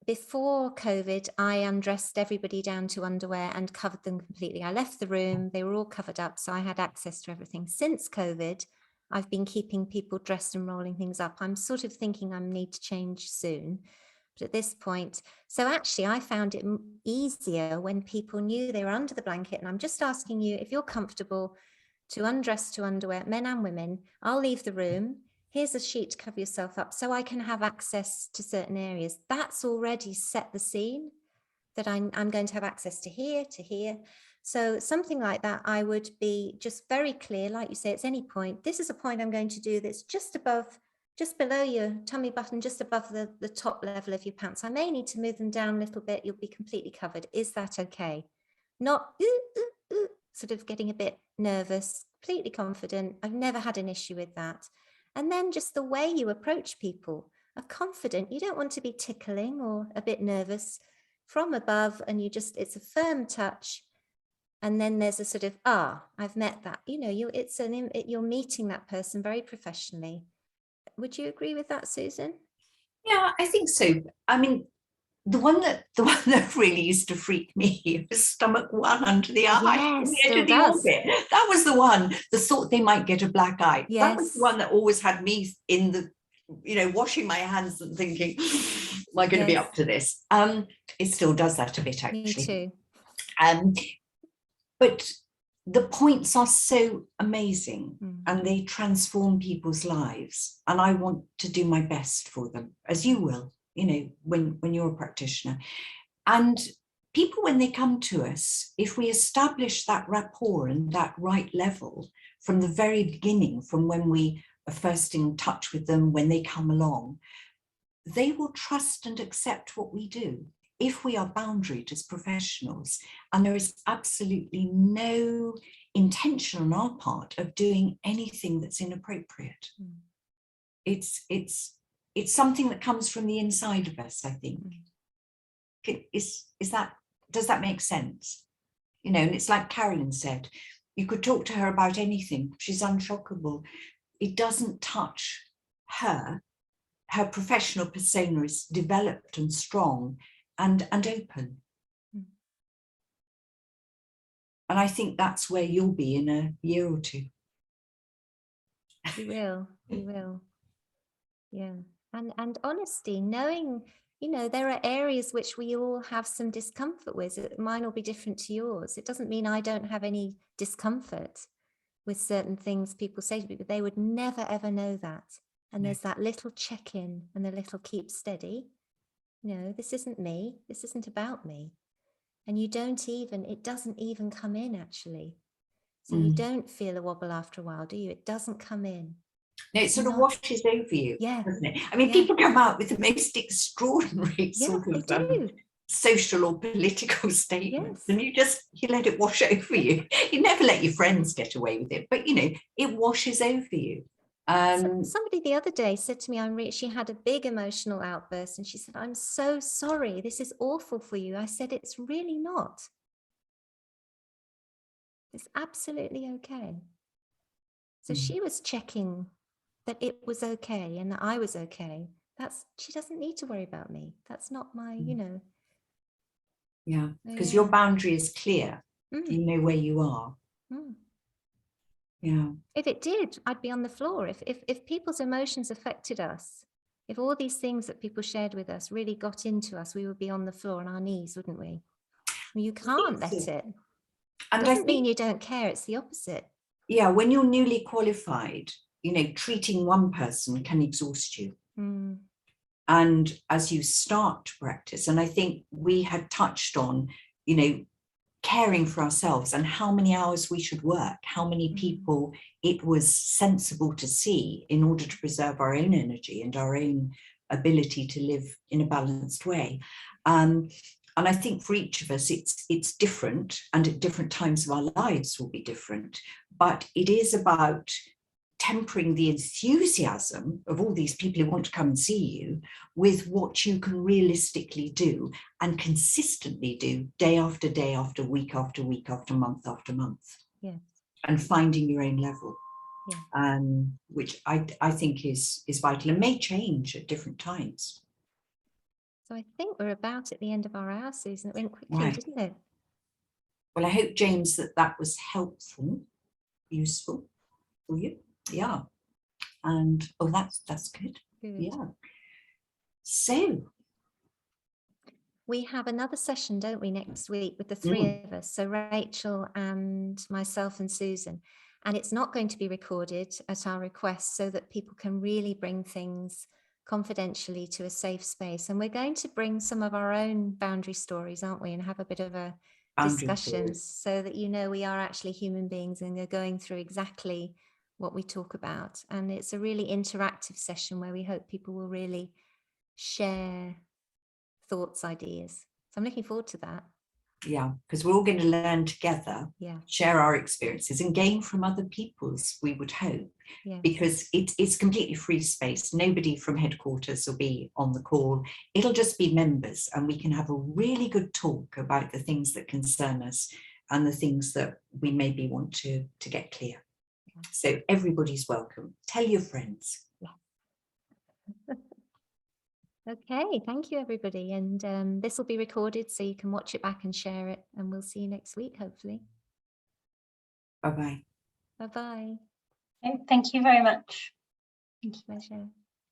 before COVID, I undressed everybody down to underwear and covered them completely. I left the room, they were all covered up, so I had access to everything. Since COVID, I've been keeping people dressed and rolling things up. I'm sort of thinking I need to change soon. But at this point, so actually I found it easier when people knew they were under the blanket, and I'm just asking you if you're comfortable to undress to underwear, men and women. I'll leave the room. Here's a sheet to cover yourself up so I can have access to certain areas. That's already set the scene that I'm going to have access to here, to here. So something like that, I would be just very clear, like you say, it's any point. This is a point I'm going to do that's just below your tummy button, just above the top level of your pants. I may need to move them down a little bit. You'll be completely covered. Is that okay? Not sort of getting a bit nervous, completely confident. I've never had an issue with that. And then just the way you approach people are confident. You don't want to be tickling or a bit nervous from above, and it's a firm touch. And then there's a sort of, I've met that, you're meeting that person very professionally. Would you agree with that, Susan? Yeah, I think so. I mean, the one that really used to freak me was stomach 1 under the eye. Yes, The edge still of the does. orbit. That was the one that thought they might get a black eye. Yes. That was the one that always had me in the, washing my hands and thinking, am I going to be up to this? It still does that a bit, actually. Me too. But the points are so amazing and they transform people's lives. And I want to do my best for them, as you will, you know, when you're a practitioner. And people, when they come to us, if we establish that rapport and that right level from the very beginning, from when we are first in touch with them, when they come along, they will trust and accept what we do if we are boundaried as professionals. And there is absolutely no intention on our part of doing anything that's inappropriate. It's something that comes from the inside of us, I think. Does that make sense? You know, and it's like Carolyn said, you could talk to her about anything. She's unshockable. It doesn't touch her. Her professional persona is developed and strong and open. And I think that's where you'll be in a year or two. You will. Yeah. And honesty, knowing, you know, there are areas which we all have some discomfort with. Mine will be different to yours. It doesn't mean I don't have any discomfort with certain things people say to me, but they would never, ever know that. And there's that little check-in and the little keep steady. You know, this isn't me. This isn't about me. And you don't even, it doesn't even come in actually. So you don't feel a wobble after a while, do you? It doesn't come in. No, it sort of washes over you, doesn't it? I mean, people come out with the most extraordinary sort of social or political statements, and you let it wash over you. You never let your friends get away with it, but you know, it washes over you. Somebody the other day said to me, she had a big emotional outburst and she said, "I'm so sorry, this is awful for you." I said, "It's really not. It's absolutely okay." So she was checking that it was okay and that I was okay. She doesn't need to worry about me. That's not my, you know. Yeah, because your boundary is clear. You know where you are. Yeah. If it did, I'd be on the floor. If people's emotions affected us, if all these things that people shared with us really got into us, we would be on the floor on our knees, wouldn't we? Well, you can't let it. And doesn't mean you don't care. It's the opposite. Yeah, when you're newly qualified, you know, treating one person can exhaust you. And as you start to practice, and I think we had touched on, you know, caring for ourselves and how many hours we should work, how many people it was sensible to see in order to preserve our own energy and our own ability to live in a balanced way. And I think for each of us, it's different, and at different times of our lives will be different, but it is about tempering the enthusiasm of all these people who want to come and see you with what you can realistically do and consistently do day after day, after week, after week, after month, and finding your own level, which I think is vital and may change at different times. So I think we're about at the end of our hour, Susan. It went quickly, didn't it? Well, I hope, James, that was helpful, useful for you. Yeah. And that's good. Yeah. So we have another session, don't we, next week with the three of us. So Rachel and myself and Susan. And it's not going to be recorded at our request, so that people can really bring things confidentially to a safe space. And we're going to bring some of our own boundary stories, aren't we, and have a bit of a discussion, so that, you know, we are actually human beings and are going through exactly what we talk about. And it's a really interactive session where we hope people will really share thoughts, ideas. So I'm looking forward to that. Yeah, because we're all going to learn together, share our experiences and gain from other people's, we would hope, because it's completely free space. Nobody from headquarters will be on the call. It'll just be members, and we can have a really good talk about the things that concern us and the things that we maybe want to get clear. So everybody's welcome. Tell your friends. Okay, thank you, everybody. And this will be recorded, so you can watch it back and share it. And we'll see you next week, hopefully. Bye-bye. Bye-bye. Thank you very much. Thank you, Pleasure.